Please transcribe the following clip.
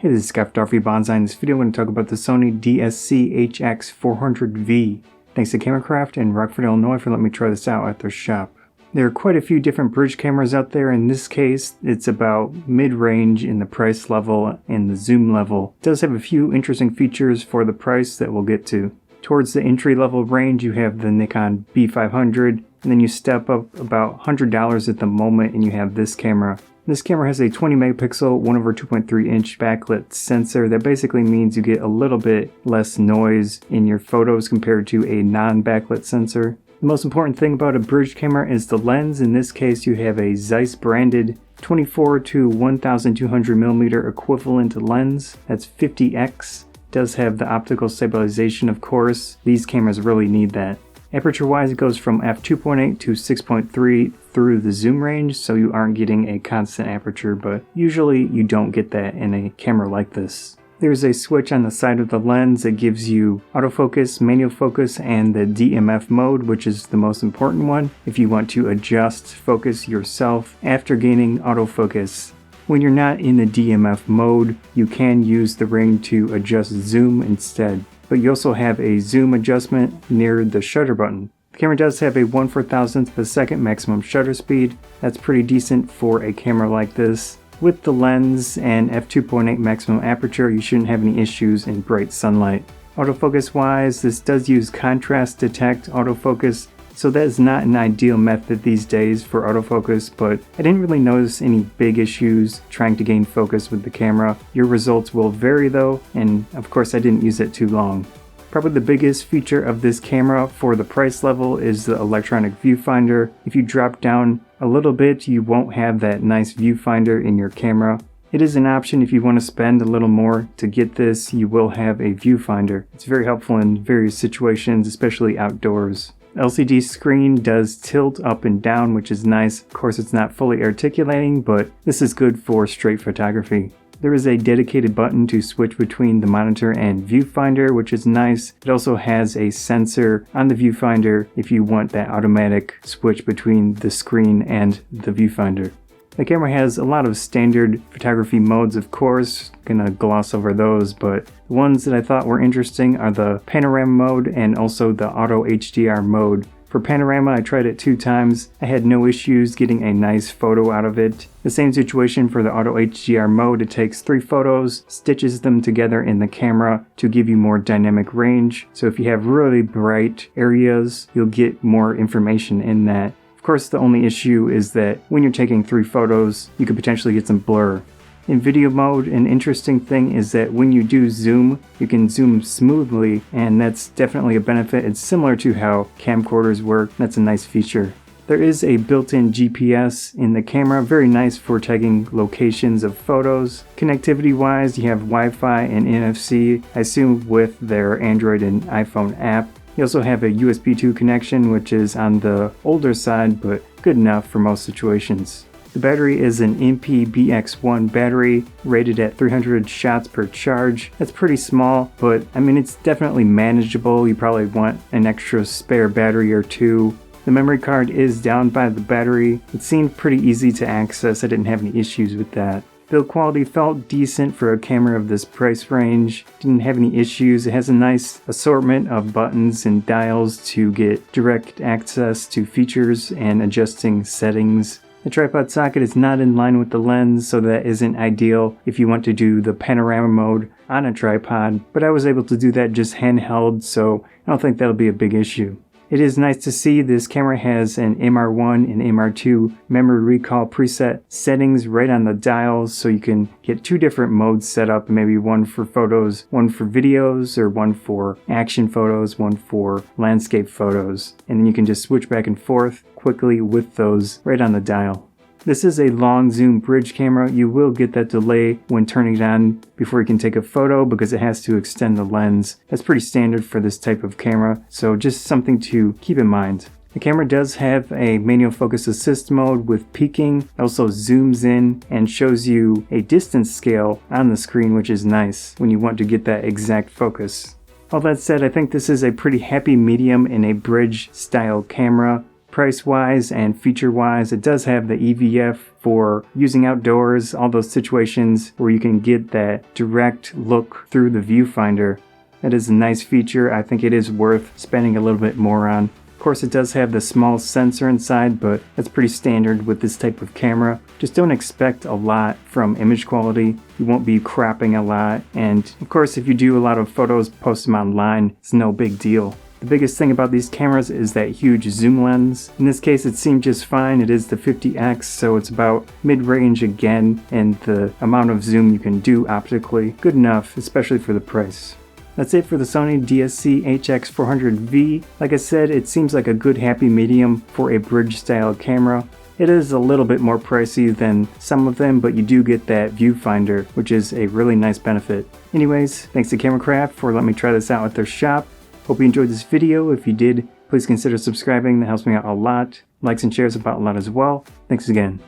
Hey, this is Scott Bonsai. In this video, I'm going to talk about the Sony DSC-HX400V. Thanks to Cameracraft in Rockford, Illinois for letting me try this out at their shop. There are quite a few different bridge cameras out there. In this case, it's about mid-range in the price level and the zoom level. It does have a few interesting features for the price that we'll get to. Towards the entry-level range, you have the Nikon B500, and then you step up about $100 at the moment and you have this camera. This camera has a 20 megapixel 1/2.3 inch backlit sensor. That basically means you get a little bit less noise in your photos compared to a non-backlit sensor. The most important thing about a bridge camera is the lens. In this case, you have a Zeiss branded 24 to 1200 millimeter equivalent lens. That's 50x. Does have the optical stabilization, of course. These cameras really need that. Aperture wise, it goes from f2.8 to 6.3 through the zoom range, so you aren't getting a constant aperture, but usually you don't get that in a camera like this. There's a switch on the side of the lens that gives you autofocus, manual focus, and the DMF mode, which is the most important one if you want to adjust focus yourself after gaining autofocus. When you're not in the DMF mode, you can use the ring to adjust zoom instead. But you also have a zoom adjustment near the shutter button. The camera does have a 1/4000th of a second maximum shutter speed. That's pretty decent for a camera like this. With the lens and f2.8 maximum aperture, you shouldn't have any issues in bright sunlight. Autofocus wise, this does use contrast detect autofocus, so that is not an ideal method these days for autofocus, but I didn't really notice any big issues trying to gain focus with the camera. Your results will vary though, and of course I didn't use it too long. Probably the biggest feature of this camera for the price level is the electronic viewfinder. If you drop down a little bit, you won't have that nice viewfinder in your camera. It is an option if you want to spend a little more to get this. You will have a viewfinder. It's very helpful in various situations, especially outdoors. LCD screen does tilt up and down, which is nice. Of course, it's not fully articulating, but this is good for straight photography. There is a dedicated button to switch between the monitor and viewfinder, which is nice. It also has a sensor on the viewfinder if you want that automatic switch between the screen and the viewfinder. The camera has a lot of standard photography modes, of course. Gonna gloss over those, but the ones that I thought were interesting are the panorama mode and also the auto HDR mode. For panorama, I tried it 2 times. I had no issues getting a nice photo out of it. The same situation for the auto HDR mode. It takes 3 photos, stitches them together in the camera to give you more dynamic range. So if you have really bright areas, you'll get more information in that. Of course, the only issue is that when you're taking 3 photos, you could potentially get some blur. In video mode, an interesting thing is that when you do zoom, you can zoom smoothly, and that's definitely a benefit. It's similar to how camcorders work. That's a nice feature. There is a built-in GPS in the camera, very nice for tagging locations of photos. Connectivity-wise, you have Wi-Fi and NFC, I assume with their Android and iPhone app. You also have a USB 2 connection, which is on the older side, but good enough for most situations. The battery is an MP-BX1 battery, rated at 300 shots per charge. That's pretty small, but I mean it's definitely manageable. You probably want an extra spare battery or 2. The memory card is down by the battery. It seemed pretty easy to access. I didn't have any issues with that. Build quality felt decent for a camera of this price range. Didn't have any issues. It has a nice assortment of buttons and dials to get direct access to features and adjusting settings. The tripod socket is not in line with the lens, so that isn't ideal if you want to do the panorama mode on a tripod, but I was able to do that just handheld, so I don't think that'll be a big issue. It is nice to see this camera has an MR1 and MR2 memory recall preset settings right on the dials, so you can get 2 different modes set up, maybe one for photos, one for videos, or one for action photos, one for landscape photos. And then you can just switch back and forth quickly with those right on the dial. This is a long zoom bridge camera. You will get that delay when turning it on before you can take a photo because it has to extend the lens. That's pretty standard for this type of camera, so just something to keep in mind. The camera does have a manual focus assist mode with peaking. It also zooms in and shows you a distance scale on the screen, which is nice when you want to get that exact focus. All that said, I think this is a pretty happy medium in a bridge style camera. Price-wise and feature-wise, it does have the EVF for using outdoors, all those situations where you can get that direct look through the viewfinder. That is a nice feature. I think it is worth spending a little bit more on. Of course, it does have the small sensor inside, but that's pretty standard with this type of camera. Just don't expect a lot from image quality. You won't be cropping a lot, and of course, if you do a lot of photos, post them online, it's no big deal. The biggest thing about these cameras is that huge zoom lens. In this case, it seemed just fine. It is the 50x, so it's about mid-range again, and the amount of zoom you can do optically, good enough, especially for the price. That's it for the Sony DSC-HX400V. Like I said, it seems like a good happy medium for a bridge style camera. It is a little bit more pricey than some of them, but you do get that viewfinder, which is a really nice benefit. Anyways, thanks to Cameracraft for letting me try this out at their shop. Hope you enjoyed this video. If you did, please consider subscribing. That helps me out a lot. Likes and shares about a lot as well. Thanks again.